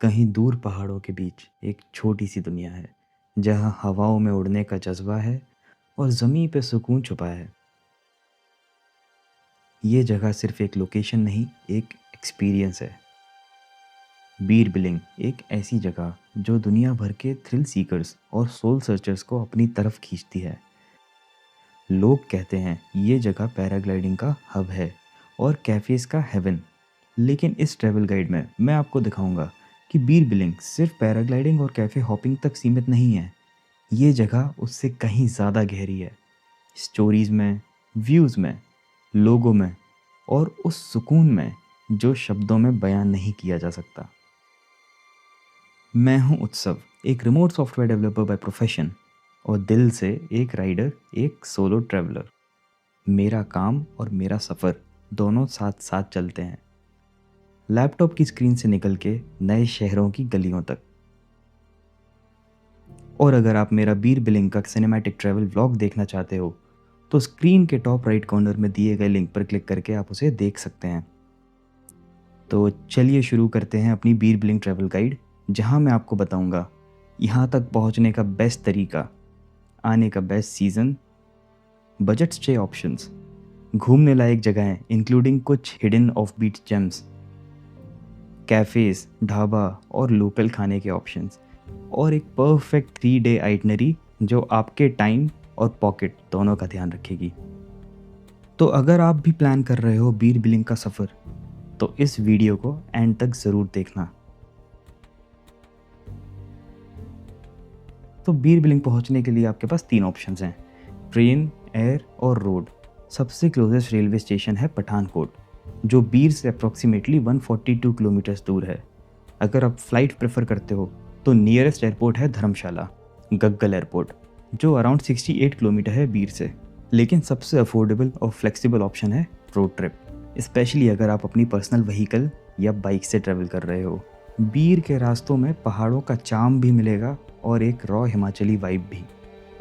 कहीं दूर पहाड़ों के बीच एक छोटी सी दुनिया है जहाँ हवाओं में उड़ने का जज्बा है और ज़मीं पे सुकून छुपा है। ये जगह सिर्फ एक लोकेशन नहीं, एक एक्सपीरियंस है। बीर बिलिंग एक ऐसी जगह जो दुनिया भर के थ्रिल सीकर्स और सोल सर्चर्स को अपनी तरफ खींचती है। लोग कहते हैं ये जगह पैराग्लाइडिंग का हब है और कैफ़ेज़ का हेवन। लेकिन इस ट्रैवल गाइड में मैं आपको दिखाऊंगा कि बीर बिलिंग सिर्फ पैराग्लाइडिंग और कैफ़े हॉपिंग तक सीमित नहीं है। ये जगह उससे कहीं ज़्यादा गहरी है। स्टोरीज़ में, व्यूज़ में, लोगों में और उस सुकून में जो शब्दों में बयान नहीं किया जा सकता। मैं हूं उत्सव, एक remote software developer by profession और दिल से एक राइडर, एक सोलो ट्रैवलर। मेरा काम और मेरा सफ़र दोनों साथ साथ चलते हैं, लैपटॉप की स्क्रीन से निकल के नए शहरों की गलियों तक। और अगर आप मेरा बीर बिलिंग का सिनेमैटिक ट्रैवल व्लॉग देखना चाहते हो तो स्क्रीन के टॉप राइट कॉर्नर में दिए गए लिंक पर क्लिक करके आप उसे देख सकते हैं। तो चलिए शुरू करते हैं अपनी बीर बिलिंग ट्रैवल गाइड, जहां मैं आपको बताऊंगा यहाँ तक पहुंचने का बेस्ट तरीका, आने का best season, budget stay options, घूमने लायक जगहें इंक्लूडिंग कुछ hidden off beat gems, cafes, dhaba और लोकल खाने के ऑप्शंस, और एक परफेक्ट 3 डे आइटनरी जो आपके टाइम और पॉकेट दोनों का ध्यान रखेगी। तो अगर आप भी प्लान कर रहे हो बीर बिलिंग का सफ़र तो इस वीडियो को एंड तक ज़रूर देखना। तो बीर बिलिंग पहुंचने के लिए आपके पास 3 ऑप्शंस हैं, ट्रेन, एयर और रोड। सबसे क्लोजेस्ट रेलवे स्टेशन है पठानकोट, जो बीर से अप्रॉक्सीमेटली 142 किलोमीटर्स दूर है। अगर आप फ्लाइट प्रेफर करते हो तो नियरेस्ट एयरपोर्ट है धर्मशाला गग्गल एयरपोर्ट, जो अराउंड 68 किलोमीटर है बीर से। लेकिन सबसे अफोर्डेबल और फ्लेक्सिबल ऑप्शन है रोड ट्रिप, स्पेशली अगर आप अपनी पर्सनल व्हीकल या बाइक से ट्रैवल कर रहे हो। बीर के रास्तों में पहाड़ों का चार्म भी मिलेगा और एक रॉ हिमाचली वाइब भी।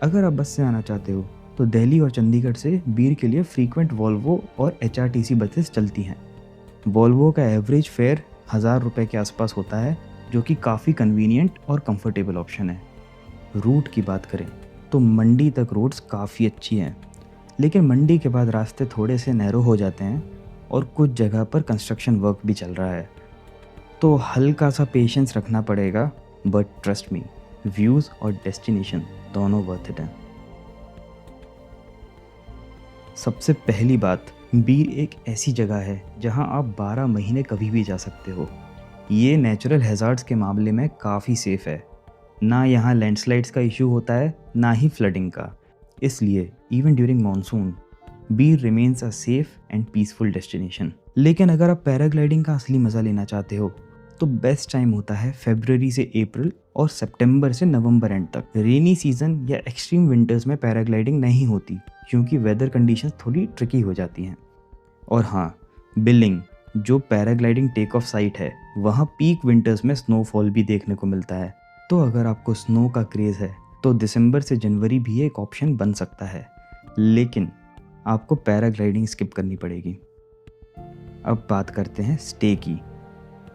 अगर आप बस से आना चाहते हो तो दिल्ली और चंडीगढ़ से बीर के लिए फ्रीक्वेंट वॉल्वो और HRTC बसेस चलती हैं। वॉल्वो का एवरेज फेयर 1000 रुपये के आसपास होता है, जो कि काफ़ी कन्वीनियंट और कंफर्टेबल ऑप्शन है। रूट की बात करें तो मंडी तक रोड्स काफ़ी अच्छी हैं, लेकिन मंडी के बाद रास्ते थोड़े से नैरो हो जाते हैं और कुछ जगह पर कंस्ट्रक्शन वर्क भी चल रहा है, तो हल्का सा पेशेंस रखना पड़ेगा। बट ट्रस्ट मी, व्यूज़ और डेस्टिनेशन दोनों वर्थ इट हैं। सबसे पहली बात, बीर एक ऐसी जगह है जहां आप 12 महीने कभी भी जा सकते हो। ये नेचुरल हैज़ार्ड्स के मामले में काफ़ी सेफ़ है। ना यहाँ लैंडस्लाइड्स का इशू होता है, ना ही फ्लडिंग का। इसलिए even during monsoon Bir remains a safe and peaceful destination. लेकिन अगर आप पैराग्लाइडिंग का असली मज़ा लेना चाहते हो तो बेस्ट टाइम होता है फरवरी से अप्रैल और सितंबर से नवंबर एंड तक। रेनी सीजन या एक्सट्रीम विंटर्स में पैराग्लाइडिंग नहीं होती क्योंकि वेदर कंडीशंस थोड़ी ट्रिकी हो जाती हैं। और हाँ, बिलिंग जो पैराग्लाइडिंग टेक ऑफ साइट है, वहाँ पीक विंटर्स में स्नोफॉल भी देखने को मिलता है। तो अगर आपको स्नो का क्रेज़ है तो दिसंबर से जनवरी भी एक ऑप्शन बन सकता है, लेकिन आपको पैराग्लाइडिंग स्किप करनी पड़ेगी। अब बात करते हैं स्टे की।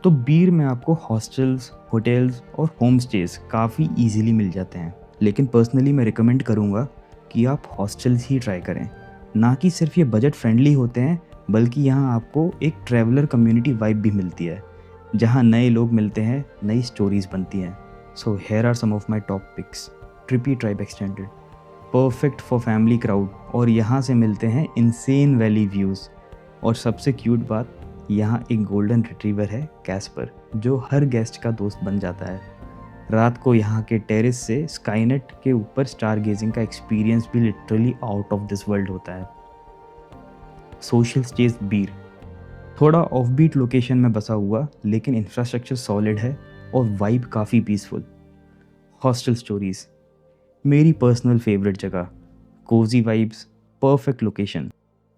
तो बीर में आपको हॉस्टल्स, होटल्स और होम स्टेज काफ़ी ईजिली मिल जाते हैं, लेकिन पर्सनली मैं रिकमेंड करूँगा कि आप हॉस्टल्स ही ट्राई करें। ना कि सिर्फ ये बजट फ्रेंडली होते हैं, बल्कि यहाँ आपको एक ट्रैवलर कम्युनिटी वाइब भी मिलती है, जहाँ नए लोग मिलते हैं, नई स्टोरीज बनती हैं। So here are some of my top picks. Trippy Tribe extended, perfect for family crowd, और यहाँ से मिलते हैं इनसेन वैली व्यूज़। और सबसे क्यूट बात, यहाँ एक गोल्डन रिट्रीवर है कैस्पर, जो हर गेस्ट का दोस्त बन जाता है। रात को यहाँ के टेरेस से स्काईनेट के ऊपर स्टार गेजिंग का एक्सपीरियंस भी literally out of this world होता है। सोशल स्टेज बीर थोड़ा ऑफ बीट लोकेशन में बसा हुआ, लेकिन इंफ्रास्ट्रक्चर सॉलिड है और वाइब काफ़ी पीसफुल। हॉस्टल स्टोरीज मेरी पर्सनल फेवरेट जगह, कोजी वाइब्स, परफेक्ट लोकेशन।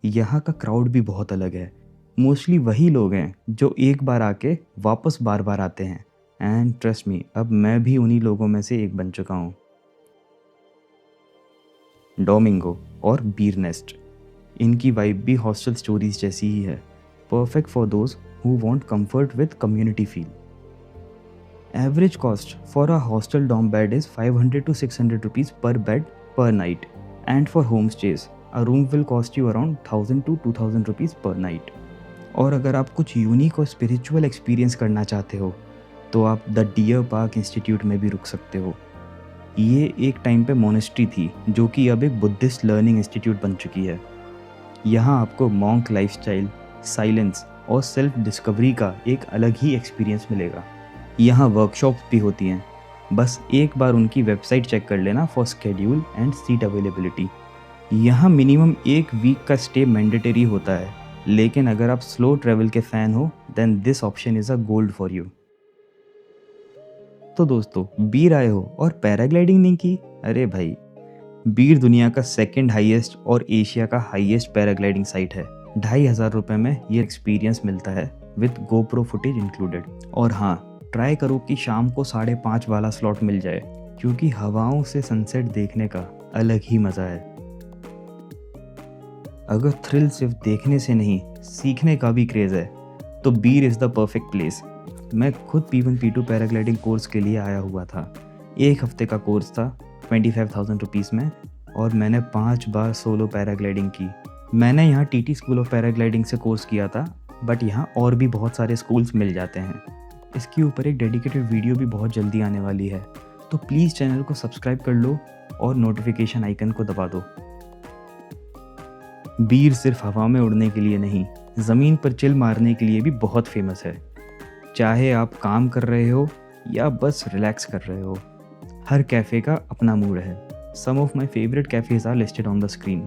यहाँ का क्राउड भी बहुत अलग है, मोस्टली वही लोग हैं जो एक बार आके वापस बार बार आते हैं। एंड ट्रस्ट मी, अब मैं भी उन्हीं लोगों में से एक बन चुका हूँ। डोमिंगो और बीर नेस्ट, इनकी वाइब भी हॉस्टल स्टोरीज जैसी ही है, perfect for those who want comfort with community feel. Average cost for a hostel dorm bed is 500 to 600 rupees पर बेड पर night, and for home stage a room will cost you around 1000 to 2000 rupees पर night. और अगर आप कुछ unique और spiritual experience करना चाहते हो तो आप द डियर पार्क इंस्टीट्यूट में भी रुक सकते हो। ये एक टाइम पे मोनेस्ट्री थी जो कि अब एक बुद्धिस्ट लर्निंग इंस्टीट्यूट बन चुकी है। यहाँ आपको मॉन्क लाइफस्टाइल, साइलेंस और सेल्फ डिस्कवरी का एक अलग ही एक्सपीरियंस मिलेगा। यहाँ वर्कशॉप्स भी होती हैं, बस एक बार उनकी वेबसाइट चेक कर लेना for schedule and seat availability. यहाँ मिनिमम 1 वीक का स्टे मैंडेटरी होता है, लेकिन अगर आप स्लो ट्रैवल के फ़ैन हो then this option is a gold for you. तो दोस्तों, बीर आए हो और पैराग्लाइडिंग नहीं की? अरे भाई, बीर दुनिया का सेकंड हाईएस्ट और एशिया का हाईएस्ट पैराग्लाइडिंग साइट है। 2500 रुपये में ये एक्सपीरियंस मिलता है विद गोप्रो फुटेज इंक्लूडेड। और हाँ, ट्राई करो कि शाम को 5:30 वाला स्लॉट मिल जाए, क्योंकि हवाओं से सनसेट देखने का अलग ही मज़ा है। अगर थ्रिल सिर्फ देखने से नहीं, सीखने का भी क्रेज़ है तो बीर इज़ द परफेक्ट प्लेस। मैं खुद P1 P2 पैराग्लाइडिंग कोर्स के लिए आया हुआ था। 1 हफ्ते का कोर्स था 25,000 रुपीज़ में, और मैंने 5 बार सोलो पैराग्लाइडिंग की। मैंने यहाँ TT स्कूल ऑफ पैराग्लाइडिंग से कोर्स किया था, बट यहाँ और भी बहुत सारे स्कूल्स मिल जाते हैं। इसके ऊपर एक डेडिकेटेड वीडियो भी बहुत जल्दी आने वाली है, तो प्लीज़ चैनल को सब्सक्राइब कर लो और नोटिफिकेशन आइकन को दबा दो। बीर सिर्फ हवा में उड़ने के लिए नहीं, ज़मीन पर चिल मारने के लिए भी बहुत फेमस है। चाहे आप काम कर रहे हो या बस रिलैक्स कर रहे हो, हर कैफ़े का अपना मूड है। Some of my favourite cafes are listed on the screen.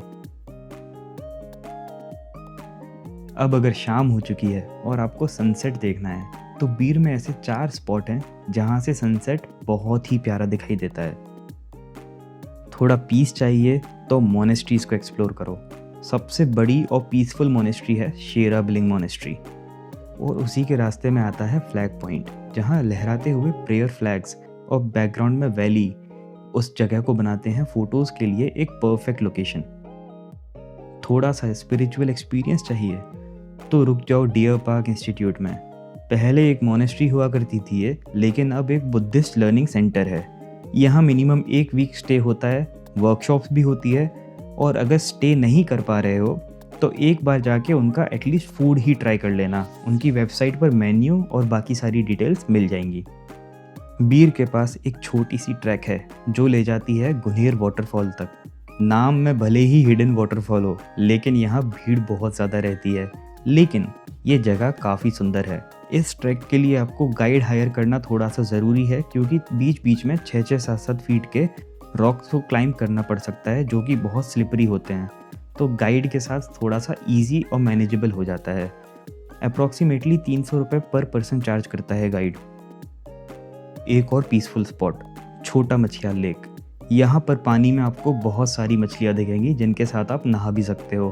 अब अगर शाम हो चुकी है और आपको सनसेट देखना है तो बीर में ऐसे 4 स्पॉट हैं जहाँ से सनसेट बहुत ही प्यारा दिखाई देता है। थोड़ा पीस चाहिए तो मोनेस्ट्रीज़ को एक्सप्लोर करो। सबसे बड़ी और पीसफुल मोनेस्ट्री है शेरा बिलिंग मोनेस्ट्री, और उसी के रास्ते में आता है फ्लैग पॉइंट, जहाँ लहराते हुए प्रेयर फ्लैग्स और बैकग्राउंड में वैली उस जगह को बनाते हैं फ़ोटोज़ के लिए एक परफेक्ट लोकेशन। थोड़ा सा स्पिरिचुअल एक्सपीरियंस चाहिए तो रुक जाओ डियर पार्क इंस्टीट्यूट में। पहले एक मोनेस्ट्री हुआ करती थी ये, लेकिन अब एक बुद्धिस्ट लर्निंग सेंटर है। यहाँ मिनिमम 1 वीक स्टे होता है, वर्कशॉप्स भी होती है, और अगर स्टे नहीं कर पा रहे हो तो एक बार जाके उनका एटलीस्ट फूड ही ट्राई कर लेना। उनकी वेबसाइट पर मेन्यू और बाकी सारी डिटेल्स मिल जाएंगी। बीर के पास एक छोटी सी ट्रैक है जो ले जाती है गुनेर वाटरफॉल तक। नाम में भले ही हिडन वाटरफॉल हो, लेकिन यहाँ भीड़ बहुत ज़्यादा रहती है, लेकिन ये जगह काफ़ी सुंदर है। इस ट्रैक के लिए आपको गाइड हायर करना थोड़ा सा ज़रूरी है, क्योंकि बीच बीच में 6-6, 7-7 फीट के रॉक्स को क्लाइंब करना पड़ सकता है जो कि बहुत स्लिपरी होते हैं। तो गाइड के साथ थोड़ा सा इजी और मैनेजेबल हो जाता है। अप्रॉक्सीमेटली 300 रुपये पर पर्सन चार्ज करता है गाइड। एक और पीसफुल स्पॉट, छोटा मछिया लेक। यहाँ पर पानी में आपको बहुत सारी मछलियाँ दिखेंगी जिनके साथ आप नहा भी सकते हो।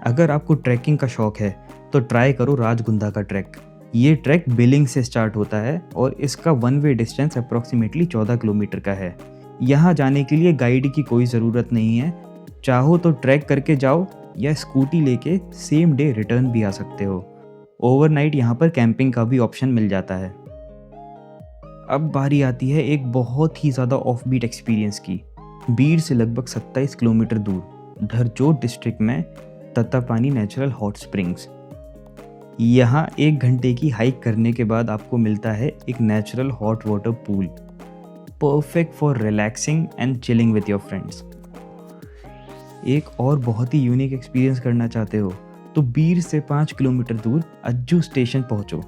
अगर आपको ट्रैकिंग का शौक है तो ट्राई करो राजगुंदा का ट्रैक। ये ट्रैक बिलिंग से स्टार्ट होता है और इसका 1 वे डिस्टेंस अप्रॉक्सीमेटली 14 किलोमीटर का है। यहाँ जाने के लिए गाइड की कोई ज़रूरत नहीं है, चाहो तो ट्रैक करके जाओ या स्कूटी लेके सेम डे रिटर्न भी आ सकते हो। ओवरनाइट यहाँ पर कैंपिंग का भी ऑप्शन मिल जाता है। अब बारी आती है एक बहुत ही ज़्यादा ऑफबीट एक्सपीरियंस की। बीर से लगभग 27 किलोमीटर दूर धरजोट डिस्ट्रिक्ट में तत्तापानी नेचुरल हॉट स्प्रिंग्स। यहाँ 1 घंटे की हाइक करने के बाद आपको मिलता है एक natural hot water pool, perfect for relaxing and chilling with your friends. एक और बहुत ही यूनिक एक्सपीरियंस करना चाहते हो तो बीर से 5 किलोमीटर दूर अज्जू स्टेशन पहुँचो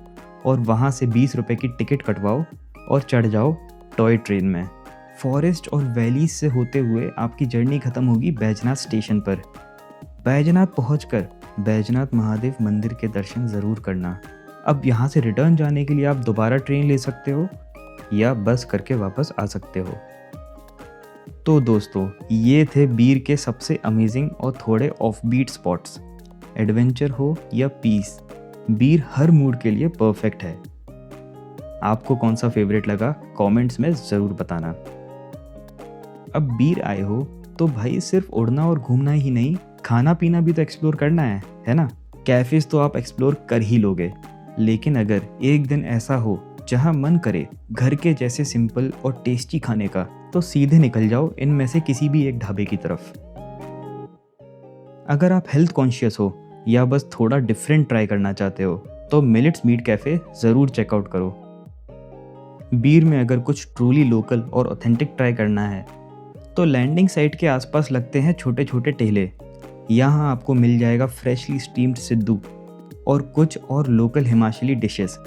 और वहाँ से 20 रुपये की टिकट कटवाओ और चढ़ जाओ टॉय ट्रेन में। फॉरेस्ट और वैलीज से होते हुए आपकी जर्नी खत्म होगी बैजनाथ स्टेशन पर। बैजनाथ पहुंचकर बैजनाथ महादेव मंदिर के दर्शन ज़रूर करना। अब यहाँ से रिटर्न जाने के लिए आप दोबारा ट्रेन ले सकते हो या बस करके वापस आ सकते हो। तो दोस्तों, ये थे बीर के सबसे अमेजिंग और थोड़े ऑफबीट स्पॉट्स। एडवेंचर हो या पीस, बीर हर मूड के लिए परफेक्ट है। आपको कौन सा फेवरेट लगा कमेंट्स में ज़रूर बताना। अब बीर आए हो तो भाई सिर्फ उड़ना और घूमना ही नहीं, खाना पीना भी तो एक्सप्लोर करना है ना। कैफ़ेज़ तो आप एक्सप्लोर कर ही लोगे, लेकिन अगर एक दिन ऐसा हो जहाँ मन करे घर के जैसे सिंपल और टेस्टी खाने का, तो सीधे निकल जाओ इनमें से किसी भी एक ढाबे की तरफ। अगर आप हेल्थ कॉन्शियस हो या बस थोड़ा डिफरेंट ट्राई करना चाहते हो, तो मिलेट्स मीट कैफ़े ज़रूर चेकआउट करो। बीर में अगर कुछ ट्रूली लोकल और ऑथेंटिक ट्राई करना है, तो लैंडिंग साइट के आसपास लगते हैं छोटे छोटे ठेले। यहाँ आपको मिल जाएगा फ्रेशली स्टीम्ड सिद्धू और कुछ और local Himachali dishes,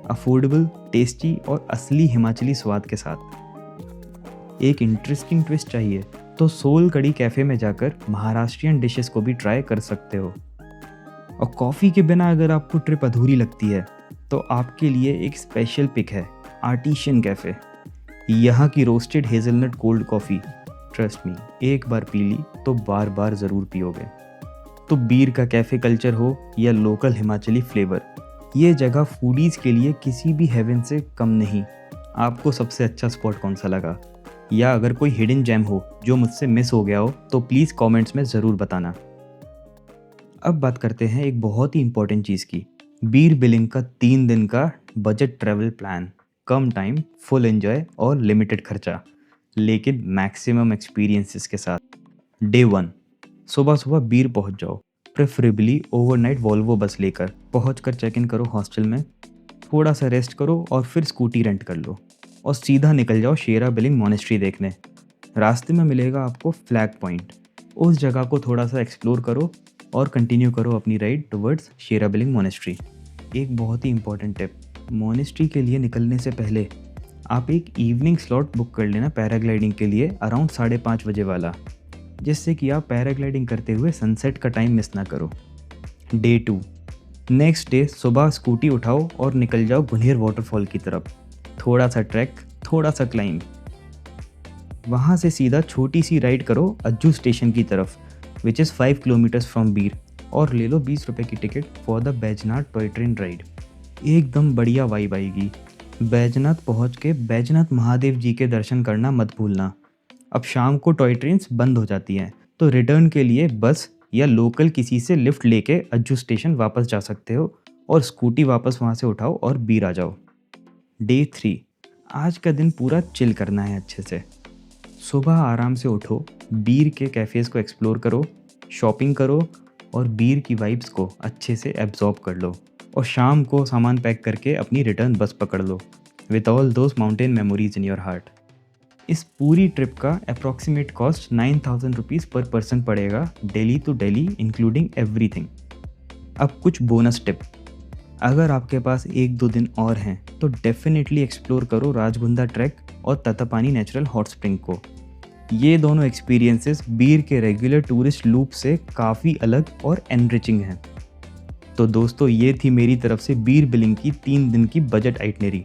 affordable, tasty और असली हिमाचली स्वाद के साथ। एक इंटरेस्टिंग ट्विस्ट चाहिए तो सोल कड़ी कैफ़े में जाकर महाराष्ट्रियन डिशेस को भी ट्राई कर सकते हो। और कॉफ़ी के बिना अगर आपको ट्रिप अधूरी लगती है, तो आपके लिए एक स्पेशल पिक है आर्टिशियन कैफ़े। यहाँ की roasted hazelnut cold coffee, trust me, एक बार पी ली तो बार बार ज़रूर पियोगे। तो बीर का कैफ़े कल्चर हो या लोकल हिमाचली फ्लेवर, ये जगह फूडीज़ के लिए किसी भी हेवन से कम नहीं। आपको सबसे अच्छा स्पॉट कौन सा लगा, या अगर कोई हिडन जेम हो जो मुझसे मिस हो गया हो, तो प्लीज़ कमेंट्स में ज़रूर बताना। अब बात करते हैं एक बहुत ही इंपॉर्टेंट चीज़ की, बीर बिलिंग का 3 दिन का बजट ट्रैवल प्लान। कम टाइम, फुल एंजॉय और लिमिटेड खर्चा, लेकिन मैक्सिमम एक्सपीरियंसेस के साथ। डे 1, सुबह सुबह बीर पहुंच जाओ, प्रेफरेबली ओवरनाइट वॉल्वो बस लेकर। पहुंचकर चेक इन करो हॉस्टल में, थोड़ा सा रेस्ट करो और फिर स्कूटी रेंट कर लो और सीधा निकल जाओ शेरा बिलिंग मोनेस्ट्री देखने। रास्ते में मिलेगा आपको फ्लैग पॉइंट, उस जगह को थोड़ा सा एक्सप्लोर करो और कंटिन्यू करो अपनी राइड टुवर्ड्स शेरा बिलिंग मोनेस्ट्री। एक बहुत ही इंपॉर्टेंट टिप, मोनेस्ट्री के लिए निकलने से पहले आप एक इवनिंग स्लॉट बुक कर लेना पैराग्लाइडिंग के लिए अराउंड 5:30 बजे वाला, जिससे कि आप पैराग्लाइडिंग करते हुए सनसेट का टाइम मिस ना करो। डे 2, नेक्स्ट डे सुबह स्कूटी उठाओ और निकल जाओ गुन्हेर वाटरफॉल की तरफ। थोड़ा सा ट्रैक, थोड़ा सा क्लाइंब, वहाँ से सीधा छोटी सी राइड करो अज्जू स्टेशन की तरफ, विच इज़ 5 किलोमीटर्स फ्रॉम बीर, और ले लो 20 रुपये की ticket for the Baijnath toy train ride. एकदम बढ़िया वाइब आएगी। बैजनाथ पहुँच के बैजनाथ महादेव जी के दर्शन करना मत भूलना। अब शाम को टॉय ट्रेन्स बंद हो जाती हैं, तो रिटर्न के लिए बस या लोकल किसी से लिफ्ट लेके अज्जू स्टेशन वापस जा सकते हो और स्कूटी वापस वहाँ से उठाओ और बीर आ जाओ। डे 3, आज का दिन पूरा चिल करना है अच्छे से। सुबह आराम से उठो, बीर के कैफ़ेज़ को एक्सप्लोर करो, शॉपिंग करो और बीर की वाइब्स को अच्छे से एब्जॉर्ब कर लो, और शाम को सामान पैक करके अपनी रिटर्न बस पकड़ लो with all those mountain memories in your heart. इस पूरी ट्रिप का approximate cost 9,000 rupees per person पड़ेगा, Delhi to Delhi including everything. अब कुछ बोनस टिप, अगर आपके पास 1-2 दिन और हैं तो डेफिनेटली एक्सप्लोर करो राजगुंदा ट्रैक और ततापानी नेचुरल हॉट स्प्रिंग को। ये दोनों एक्सपीरियंसेस बीर के रेगुलर टूरिस्ट लूप से काफ़ी अलग और एनरिचिंग हैं। तो दोस्तों, ये थी मेरी तरफ से बीर बिलिंग की 3 दिन की बजट आइटनरी।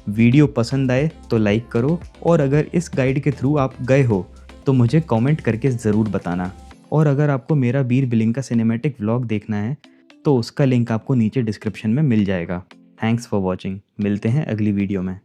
वीडियो पसंद आए तो लाइक करो, और अगर इस गाइड के थ्रू आप गए हो तो मुझे कमेंट करके ज़रूर बताना। और अगर आपको मेरा बीर बिलिंग का सिनेमैटिक व्लॉग देखना है तो उसका लिंक आपको नीचे डिस्क्रिप्शन में मिल जाएगा। थैंक्स फॉर वॉचिंग, मिलते हैं अगली वीडियो में।